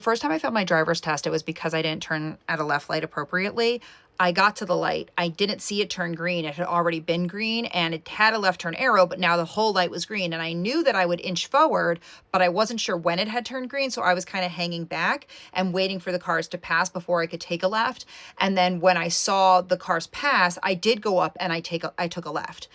First time I failed my driver's test, it was because I didn't turn at a left light appropriately. I got to the light. I didn't see it turn green. It had already been green and it had a left turn arrow, but now the whole light was green. And I knew that I would inch forward, but I wasn't sure when it had turned green. So I was kind of hanging back and waiting for the cars to pass before I could take a left. And then when I saw the cars pass, I did go up and I took a left.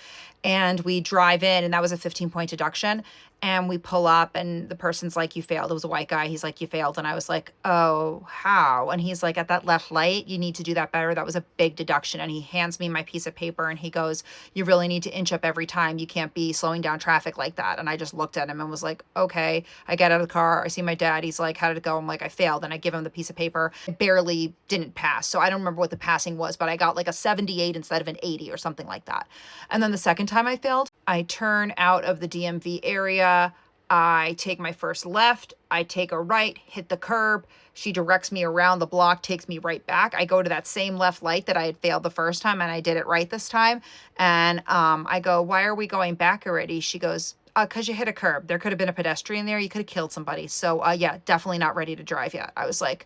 And we drive in, and that was a 15-point deduction. And we pull up, and the person's like, "You failed." It was a white guy. He's like, "You failed." And I was like, "Oh, how?" And he's like, "At that left light, you need to do that better. That was a big deduction." And he hands me my piece of paper and he goes, "You really need to inch up every time. You can't be slowing down traffic like that." And I just looked at him and was like, "Okay." I get out of the car. I see my dad. He's like, "How did it go?" I'm like, "I failed." And I give him the piece of paper. I barely didn't pass. So I don't remember what the passing was, but I got like a 78 instead of an 80 or something like that. And then the second time I failed, I turn out of the DMV area. I take my first left, I take a right, hit the curb. She directs me around the block, takes me right back. I go to that same left light that I had failed the first time, and I did it right this time. And I go, "Why are we going back already?" She goes, "'Cause you hit a curb. There could have been a pedestrian there. You could have killed somebody. So yeah, definitely not ready to drive yet." I was like,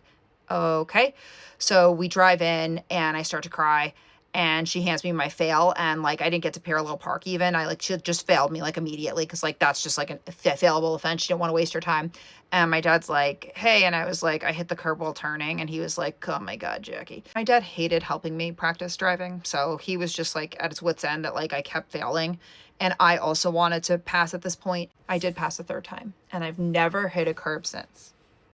"Okay." So we drive in and I start to cry and she hands me my fail, and like I didn't get to parallel park even. I like she just failed me like immediately because like that's just like a failable offense. She didn't want to waste her time. And my dad's like, "Hey," and I was like, "I hit the curb while turning," and he was like, "Oh my God, Jackie." My dad hated helping me practice driving, so he was just like at his wit's end that like I kept failing. And I also wanted to pass at this point. I did pass the third time, and I've never hit a curb since.